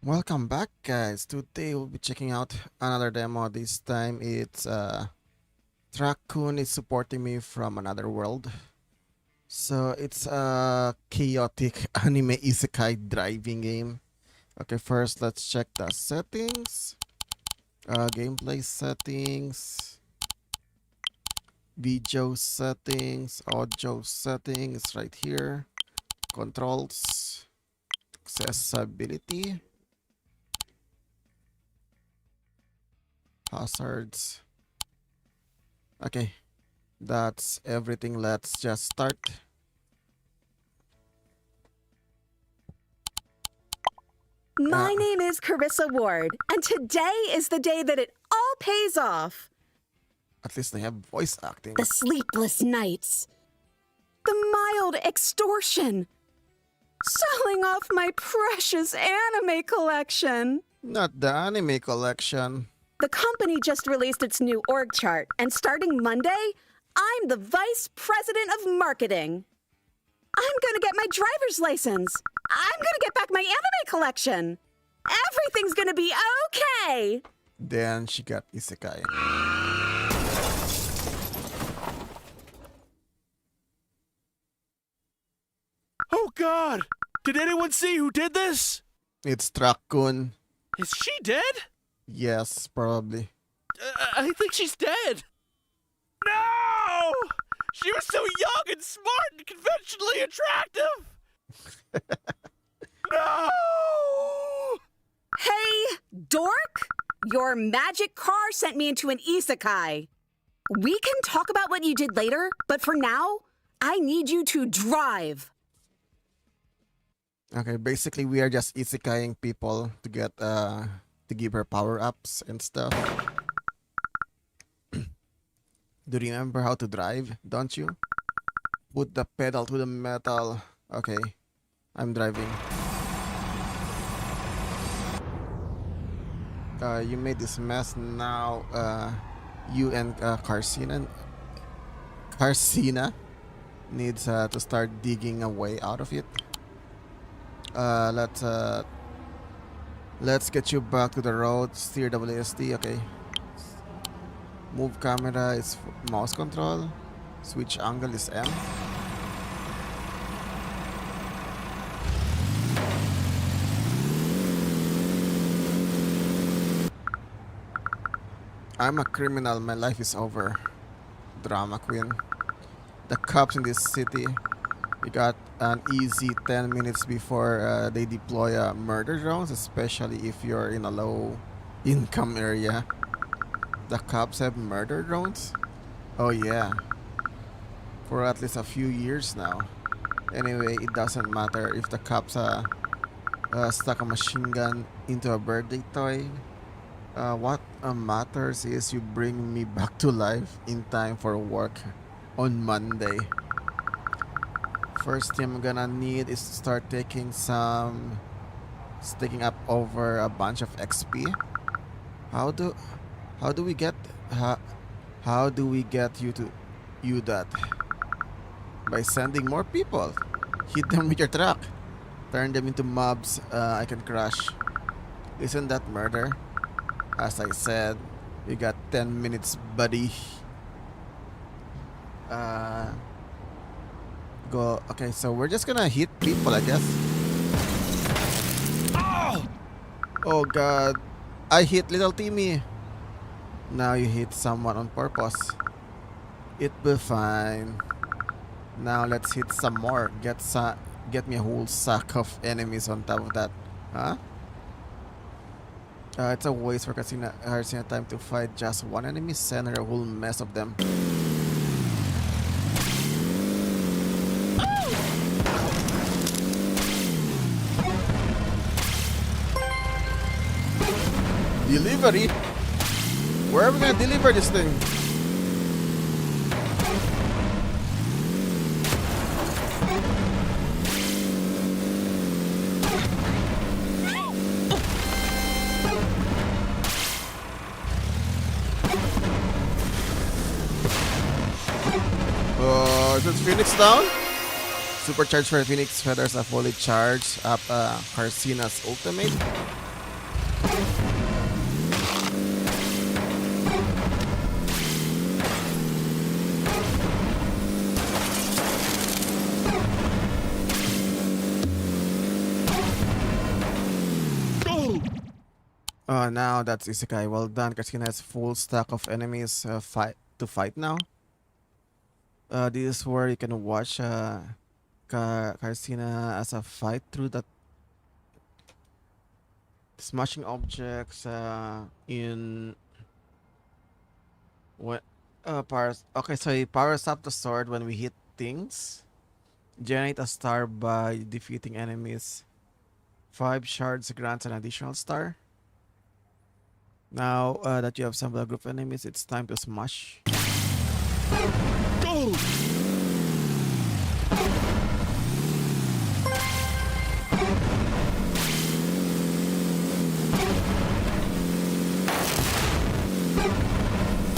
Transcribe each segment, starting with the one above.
Welcome back, guys. Today we'll be checking out another demo. This time it's Truck-kun is supporting me from another world. So it's a chaotic anime Isekai driving game. Okay, first let's check the settings. Gameplay settings, video settings, audio settings right here. Controls, accessibility, hazards. Okay, that's everything. Let's just start. My name is Carissa Ward, and today is the day that it all pays off. At least they have voice acting. The sleepless nights, the mild extortion, selling off my precious anime collection. Not the anime collection. The company just released its new org chart, and starting Monday, I'm the vice president of marketing. I'm gonna get my driver's license. I'm gonna get back my anime collection. Everything's gonna be okay. Then she got Isekai. Oh God! Did anyone see who did this? It's Truck-kun. Is she dead? Yes, probably. I think she's dead. No! She was so young and smart and conventionally attractive. No! Hey, dork! Your magic car sent me into an isekai. We can talk about what you did later, but for now, I need you to drive. Okay, basically we are just isekaiing people to get to give her power-ups and stuff. Do you remember how to drive, don't you? Put the pedal to the metal. Okay, I'm driving. You made this mess now. You and Carcina needs to start digging a way out of it. Let's get you back to the road. Steer WSD. Okay. Move camera is mouse control. Switch angle is M. I'm a criminal. My life is over. Drama queen. The cops in this city. We got an easy 10 minutes before they deploy murder drones, especially if you're in a low income area. The cops have murder drones? Oh yeah. For at least a few years now. Anyway, it doesn't matter if the cops stuck a machine gun into a birthday toy. What matters is you bring me back to life in time for work on Monday. First thing I'm gonna need is to start taking up over a bunch of XP. How do we get you that? By sending more people. Hit them with your truck. Turn them into mobs I can crush. Isn't that murder? As I said, you got 10 minutes, buddy. Go. Okay, so we're just gonna hit people, I guess. Oh God, I hit little Timmy. Now you hit someone on purpose. It'll be fine. Now let's hit some more. Get me a whole sack of enemies on top of that. Huh? It's a waste for Carcina time to fight just one enemy. Send her a whole mess of them. Delivery? Where are we gonna deliver this thing? Is it Phoenix down? Supercharged for Phoenix feathers are fully charged up Carcina's ultimate. Now that's Isekai. Well done. Karsina has full stack of enemies to fight now. This is where you can watch Karsina as a fight through that smashing objects in what powers. Okay, so he powers up the sword when we hit things. Generate a star by defeating enemies. 5 shards grants an additional star. Now that you have assembled a group of enemies, it's time to smash. Go!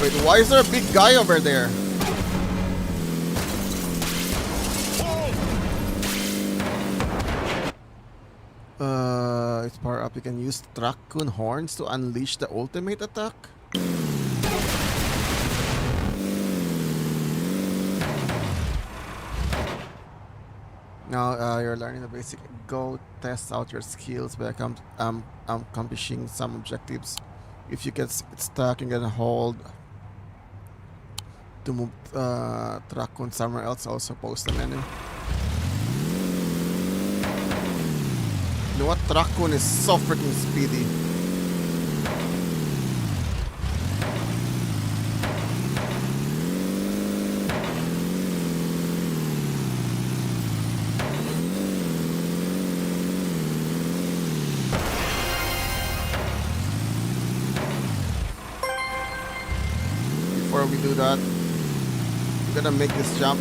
Wait, why is there a big guy over there? It's power up. You can use Truck-kun horns to unleash the ultimate attack. Now you're learning the basic. Go test out your skills by accomplishing some objectives. If you get stuck, you can hold to move Truck-kun somewhere else. Also post the menu. You know what? Truck-kun is so freaking speedy. Before we do that, we're gonna make this jump.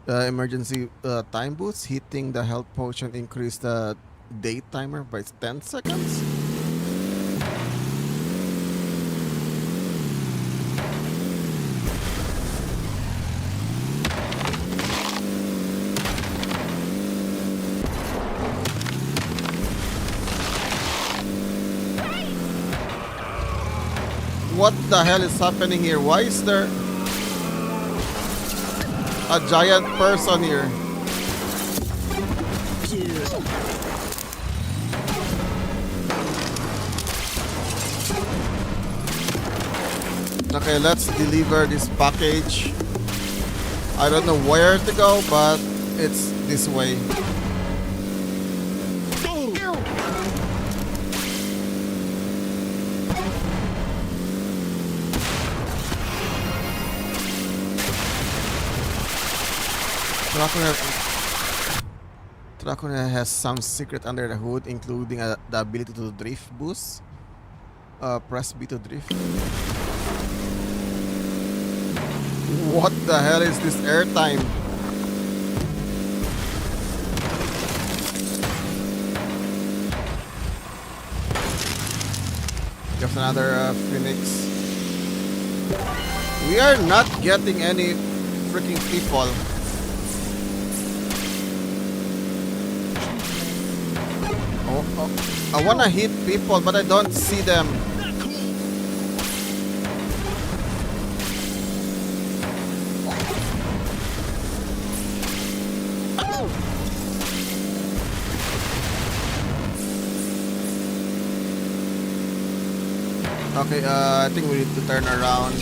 Emergency time boost. Hitting the health potion increase the day timer by 10 seconds. What the hell is happening here? Why is there a giant person here? Okay, let's deliver this package. I don't know where to go, but it's this way. Truck-kun has some secret under the hood, including the ability to drift boost. Press B to drift. What the hell is this airtime? There's another Phoenix. We are not getting any freaking people. I wanna hit people, but I don't see them. Okay, I think we need to turn around.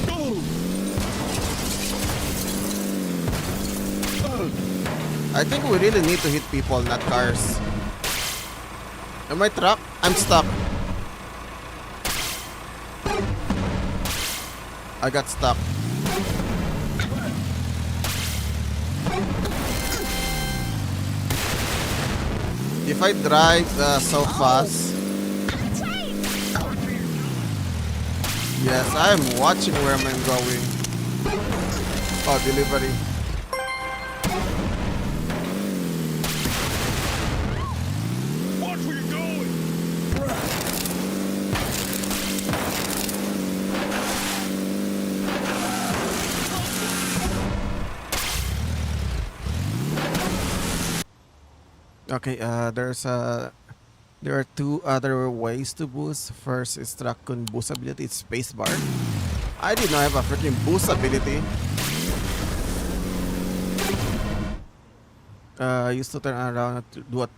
I think we really need to hit people, not cars. Am I truck? I'm stuck. I got stuck. If I drive so fast. Yes, I'm watching where I'm going. Oh, delivery. Watch where you're going! Okay, there are two other ways to boost. First is Truck-kun boost ability, it's spacebar. I did not have a freaking boost ability. I used to turn around to do what?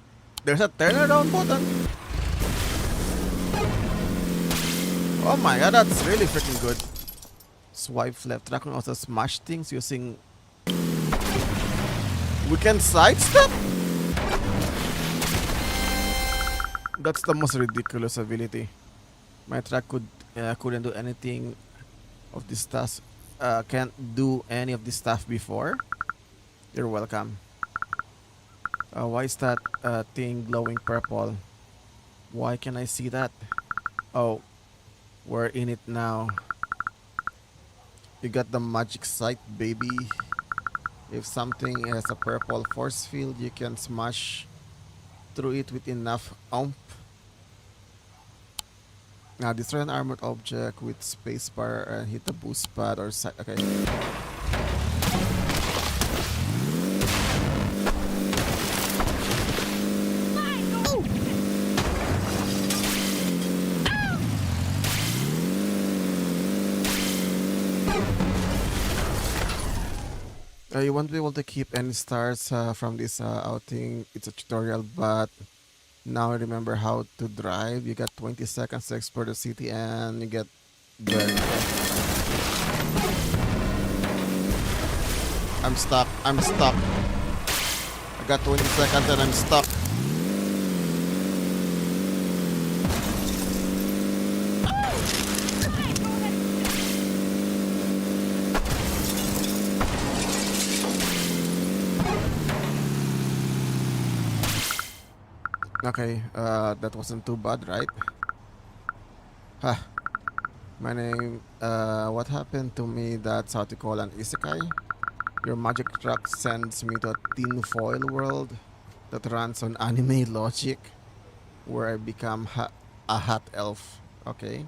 There's a turnaround button. Oh my god, that's really freaking good. Swipe left. Truck-kun also smash things using... We can sidestep? That's the most ridiculous ability. My truck couldn't do anything of this stuff. Can't do any of this stuff before. You're welcome. Why is that thing glowing purple? Why can I see that? Oh, we're in it now. You got the magic sight, baby. If something has a purple force field, you can smash through it with enough oomph. Now destroy an armored object with spacebar and hit the boost pad or side. Okay. You won't be able to keep any stars from this outing. It's a tutorial, but now I remember how to drive. You got 20 seconds to explore the city and you get burned. I'm stuck. I'm stuck. I got 20 seconds and I'm stuck. Okay, that wasn't too bad, right? Huh. My name, what happened to me? That's how to call an Isekai. Your magic truck sends me to a tinfoil world that runs on anime logic, where I become a hot elf. Okay,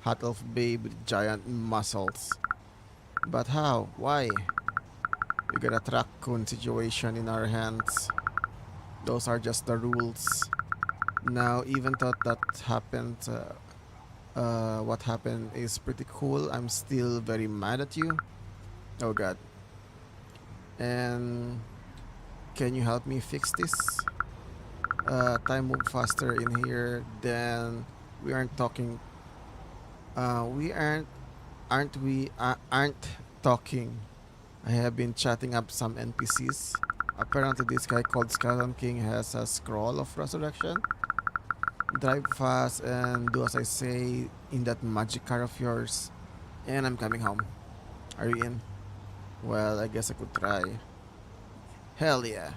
hot elf babe with giant muscles. But how? Why? We got a Truck-kun situation in our hands. Those are just the rules. Now, even though that happened, what happened is pretty cool. I'm still very mad at you. Oh god. And can you help me fix this? Time move faster in here. Then we aren't talking. Aren't talking. I have been chatting up some NPCs. Apparently this guy called Skeleton King has a scroll of resurrection. Drive fast and do as I say in that magic car of yours. And I'm coming home. Are you in? Well, I guess I could try. Hell yeah.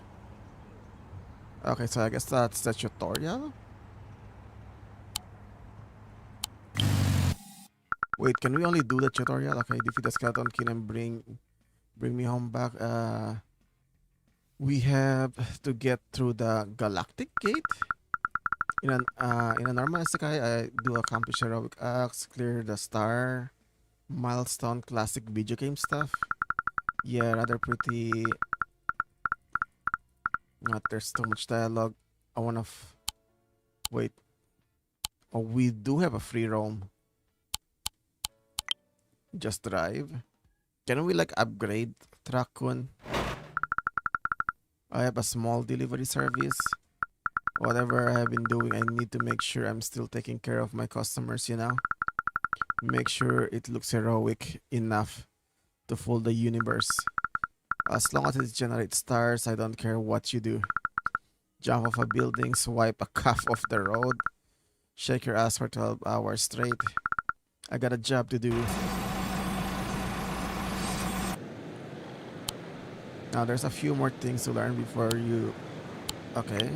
Okay, so I guess that's the tutorial. Wait, can we only do the tutorial? Okay, defeat the Skeleton King and bring me home back. We have to get through the Galactic Gate. In a normal Isekai, I do accomplish heroic acts, clear the star, milestone, classic video game stuff. Yeah, rather pretty. Not there's too much dialogue. I wanna wait. Oh, we do have a free roam. Just drive. Can we like upgrade Truck-kun? I have a small delivery service. Whatever I have been doing, I need to make sure I'm still taking care of my customers, you know? Make sure it looks heroic enough to fool the universe. As long as it generates stars, I don't care what you do. Jump off a building, swipe a calf off the road, shake your ass for 12 hours straight. I got a job to do. Now there's a few more things to learn before you... Okay.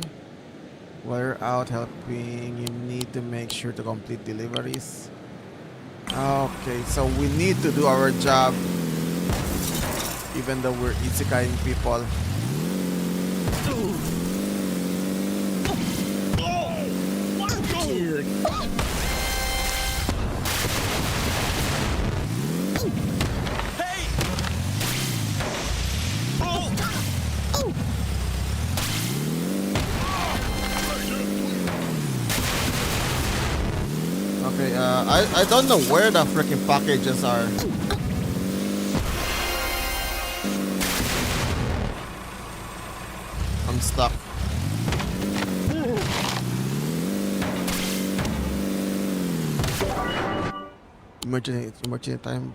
While you're out helping, you need to make sure to complete deliveries. Okay, so we need to do our job even though we're Isekai people. Dude. Okay, I don't know where the freaking packages are. I'm stuck. Emergency time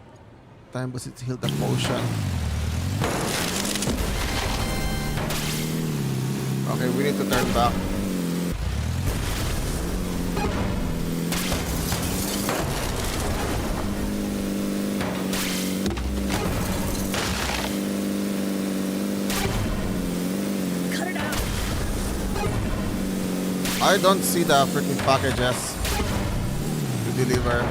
boost it heal the potion. Okay, we need to turn back. Cut it out. I don't see the freaking packages to deliver.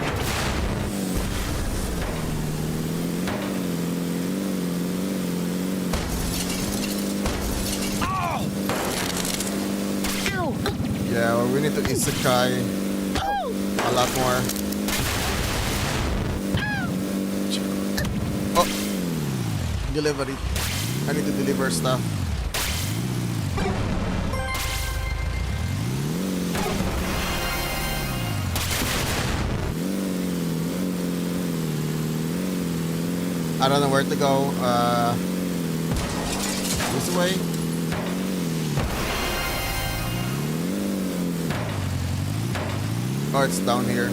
Yeah, well, we need to Isekai a lot more. Oh, delivery. I need to deliver stuff. I don't know where to go. This way. Oh, it's down here.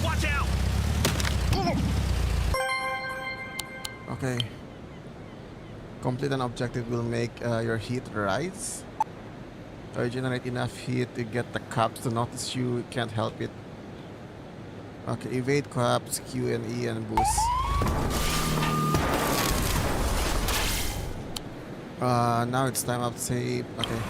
Watch out! Okay. Complete an objective will make your heat rise. Or generate enough heat to get the cops to notice you. You can't help it. Okay, evade cops, Q and E and boost. Now it's time up save. Okay.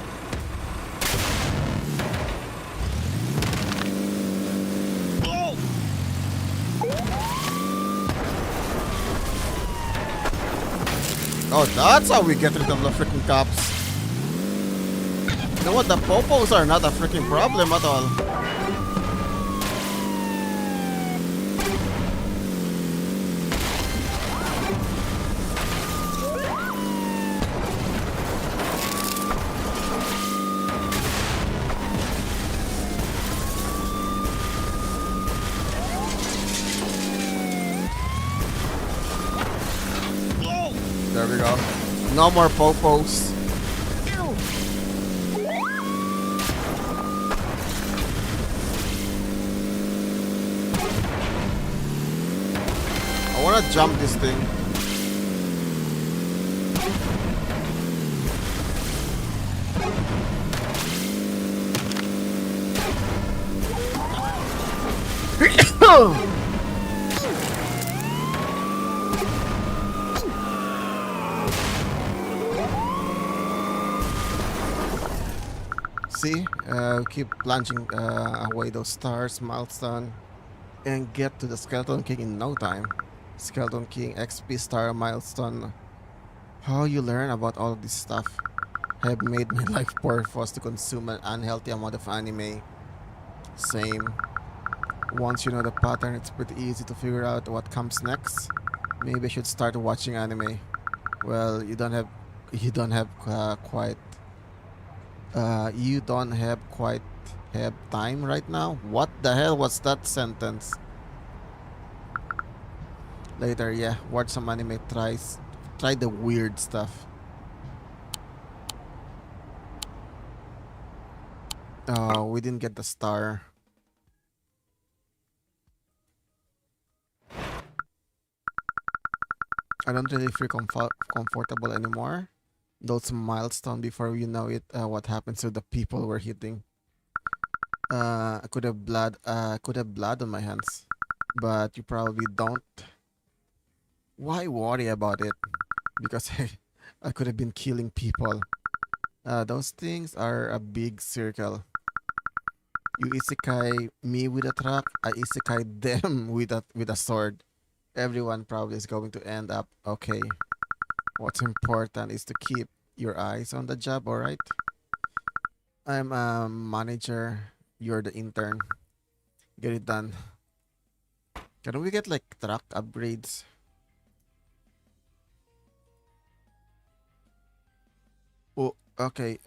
Oh, that's how we get rid of the freaking cops. You know what? The popos are not a freaking problem at all. There we go. No more popos. I wanna jump this thing. See, keep plunging away those stars, milestone, and get to the Skeleton King in no time. Skeleton King XP star milestone. How you learn about all of this stuff have made my life purpose to consume an unhealthy amount of anime. Same. Once you know the pattern, it's pretty easy to figure out what comes next. Maybe I should start watching anime. Well, you don't have quite have time right now. What the hell was that sentence? Later, yeah, watch some anime. Try the weird stuff. Oh, we didn't get the star. I don't really feel comfortable anymore. Those milestone before you know it, what happens to the people we're hitting. I could have blood on my hands, but you probably don't. Why worry about it? Because I could have been killing people. Those things are a big circle. You isekai me with a truck, I isekai them with a sword. Everyone probably is going to end up okay. What's important is to keep your eyes on the job, alright? I'm a manager, you're the intern. Get it done. Can we get like truck upgrades? Oh, okay,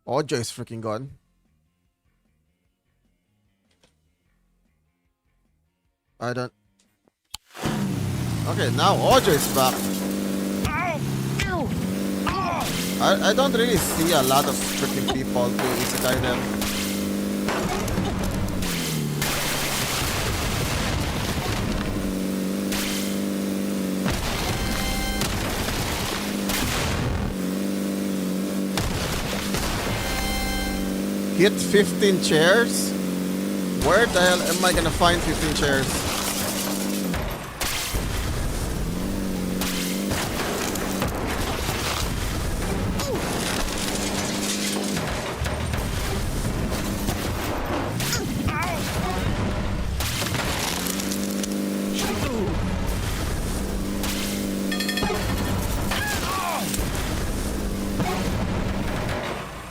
Ojo is freaking gone. I don't... Okay, now Ojo is back. I don't really see a lot of freaking people to isekai them. hit 15 chairs? Where the hell am I gonna find 15 chairs?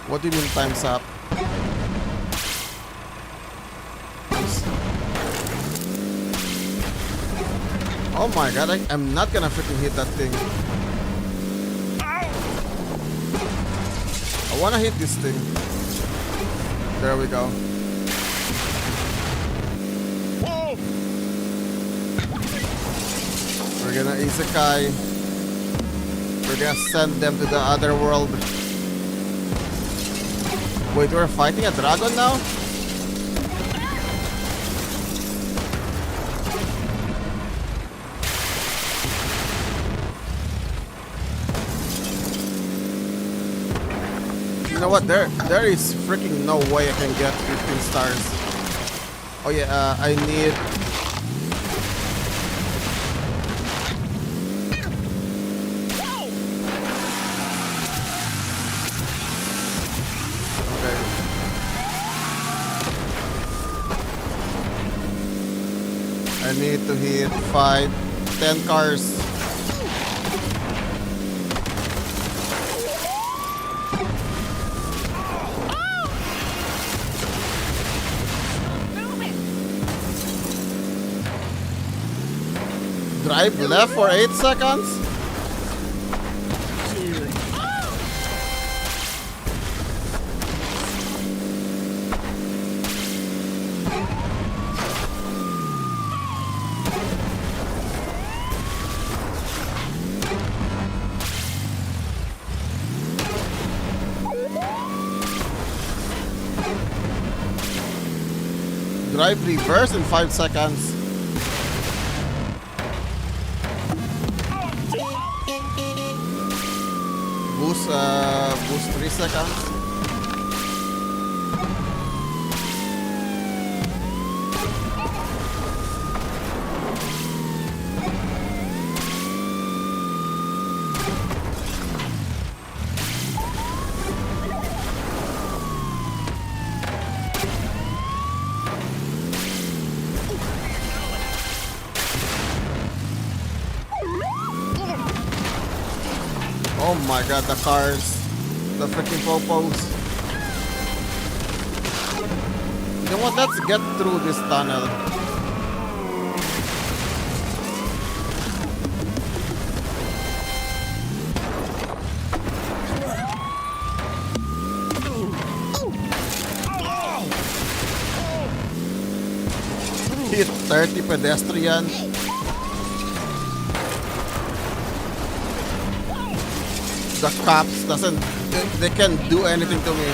What do you mean time's up? Oh my god, I'm not gonna freaking hit that thing. I wanna hit this thing. There we go. Whoa! We're gonna Isekai. We're gonna send them to the other world. Wait, we're fighting a dragon now? You know what? There is freaking no way I can get 15 stars. Oh yeah, I need... Okay. I need to hit 10 cars. Drive left for 8 seconds? Drive reverse in 5 seconds. Boost 3 seconds. Oh my god, the cars. The freaking popos. You know what? Let's get through this tunnel. Hit 30 pedestrian. The cops they can't do anything to me.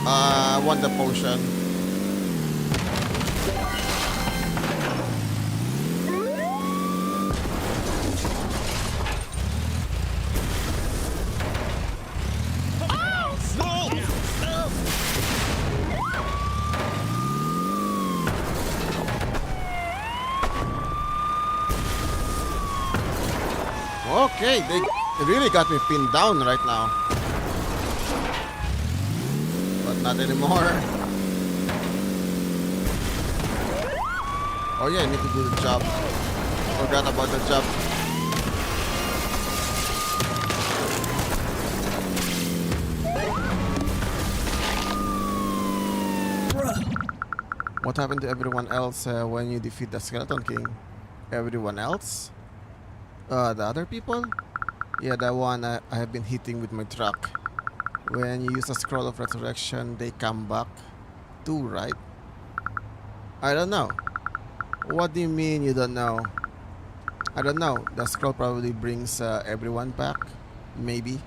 I want the potion. Okay, they really got me pinned down right now. But not anymore. Oh yeah, I need to do the job. Forgot about the job. What happened to everyone else when you defeat the Skeleton King? Everyone else? The other people? Yeah, the one I have been hitting with my truck. When you use a scroll of resurrection, they come back too, right? I don't know. What do you mean you don't know? I don't know. The scroll probably brings everyone back. Maybe.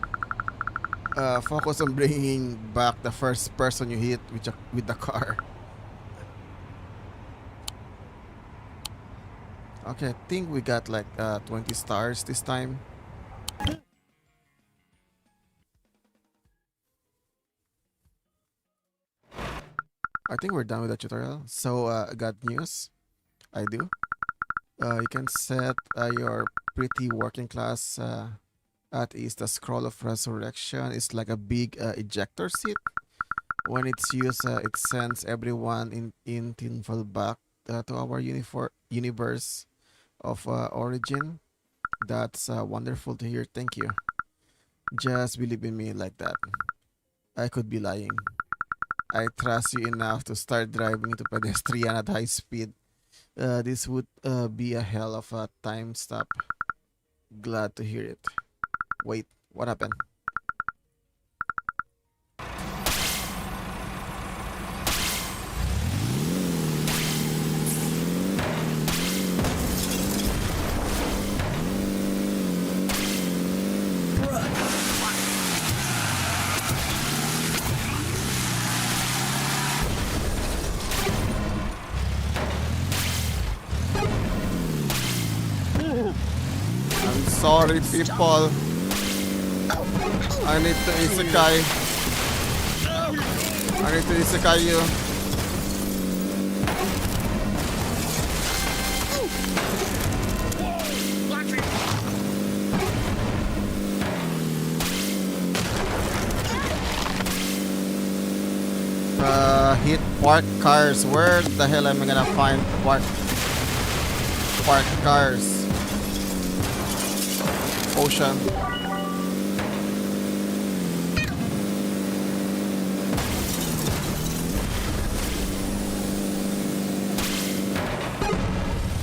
Focus on bringing back the first person you hit with the car. Okay, I think we got like 20 stars this time. I think we're done with the tutorial. So, I got news. I do. You can set your pretty working class at ease. The scroll of resurrection is like a big ejector seat. When it's used, it sends everyone in Tinfall back to our universe of origin. That's wonderful to hear. Thank you. Just believe in me like that. I could be lying. I trust you enough to start driving into pedestrian at high speed. This would be a hell of a time stop. Glad to hear it. Wait, what happened? I'm sorry, people. I need to Isekai. I need to Isekai you. Hit park cars. Where the hell am I gonna find park cars? Ocean.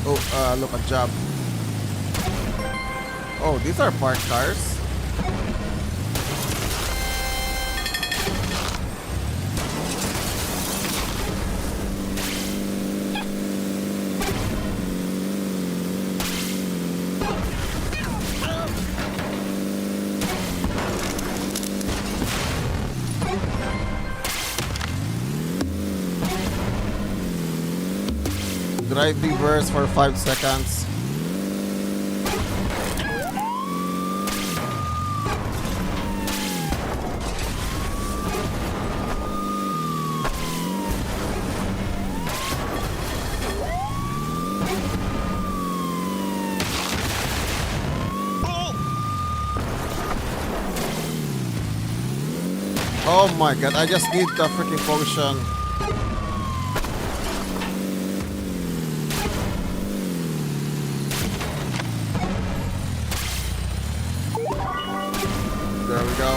Oh, look, a job. Oh, these are parked cars. Drive reverse for 5 seconds. Oh my god, I just need the freaking potion. There we go.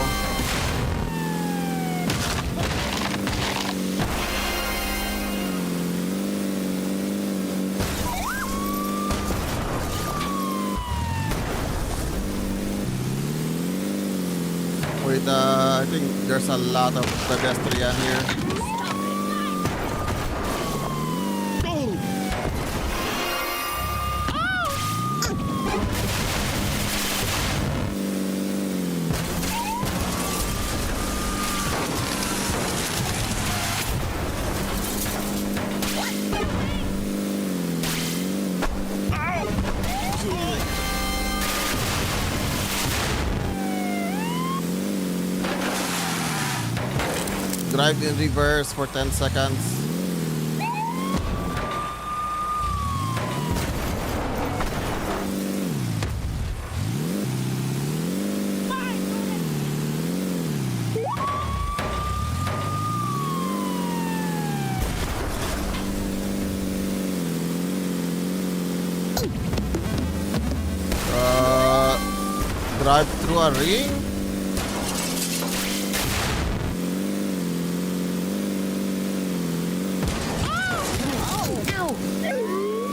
Wait, I think there's a lot of pedestrian here. Drive in reverse for 10 seconds. Drive through a ring?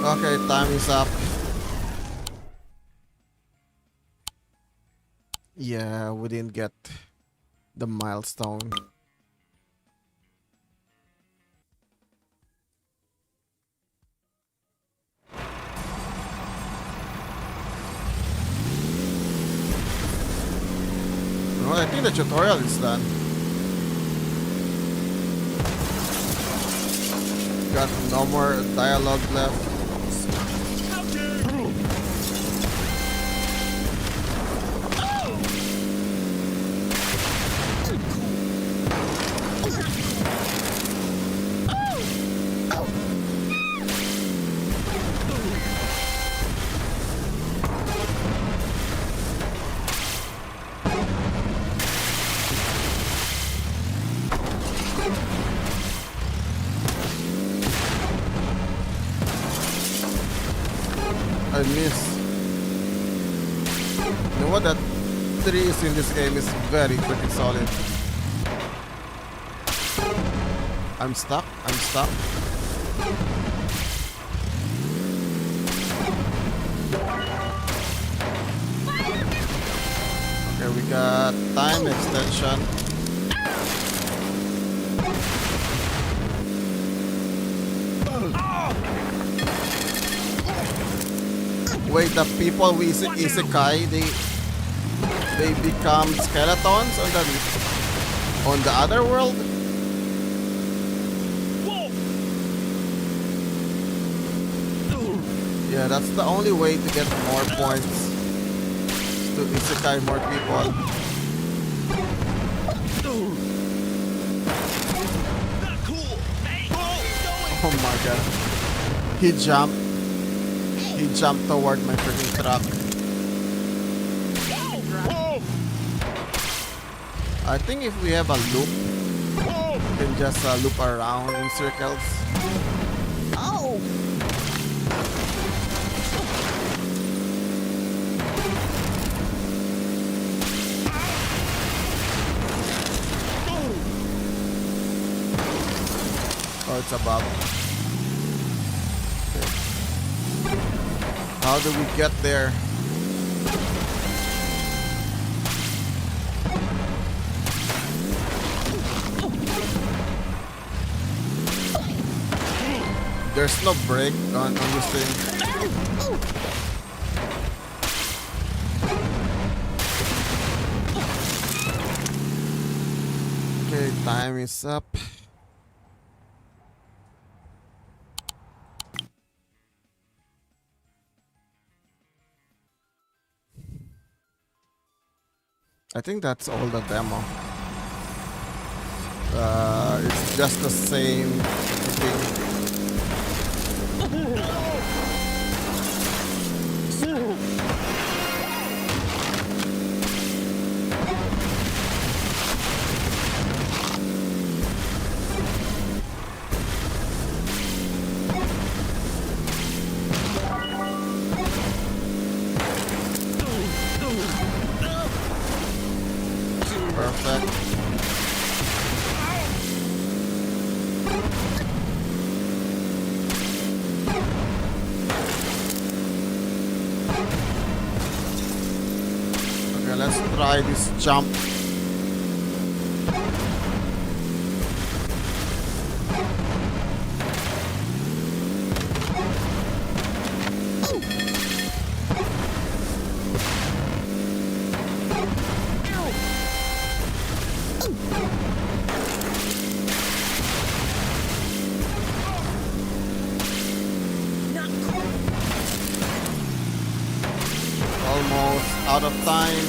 Okay, time is up. Yeah, we didn't get the milestone. Well, I think the tutorial is done. Got no more dialogue left. I missed. You know what? That trees in this game is very freaking solid. I'm stuck. I'm stuck. Okay, we got time extension. Wait, the people we Isekai, they become skeletons on the other world? Yeah, that's the only way to get more points. To Isekai more people. Oh my god. He jumped toward my freaking truck. I think if we have a loop, we can just loop around in circles. Oh! Oh, it's above. Okay. How do we get there? There's no brake on this thing. Okay, time is up. I think that's all the demo. It's just the same thing. Perfect. Okay, let's try this jump. Almost out of time.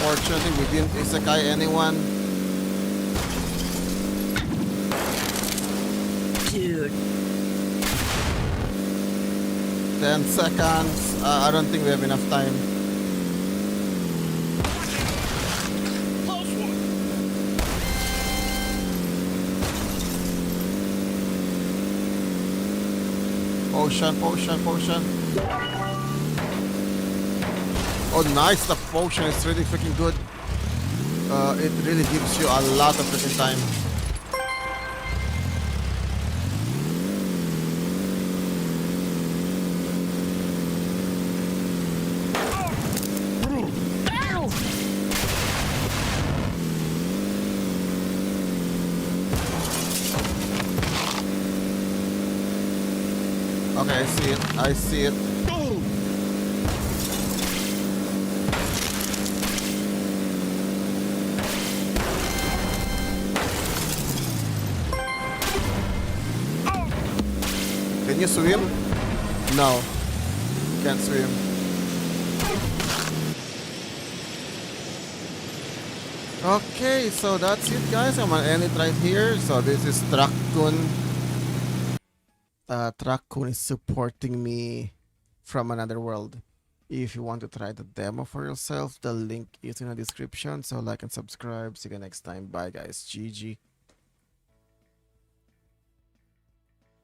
Fortunately, we didn't isekai anyone. Dude. 10 seconds. I don't think we have enough time. Potion. Oh, nice. The potion is really freaking good. It really gives you a lot of freaking time. Okay, I see it. Can you swim? No. Can't swim. Okay, so that's it, guys. I'm gonna end it right here. So this is Truck-kun. Truck-kun is supporting me from another world. If you want to try the demo for yourself, the link is in the description. So like and subscribe. See you next time. Bye, guys. GG.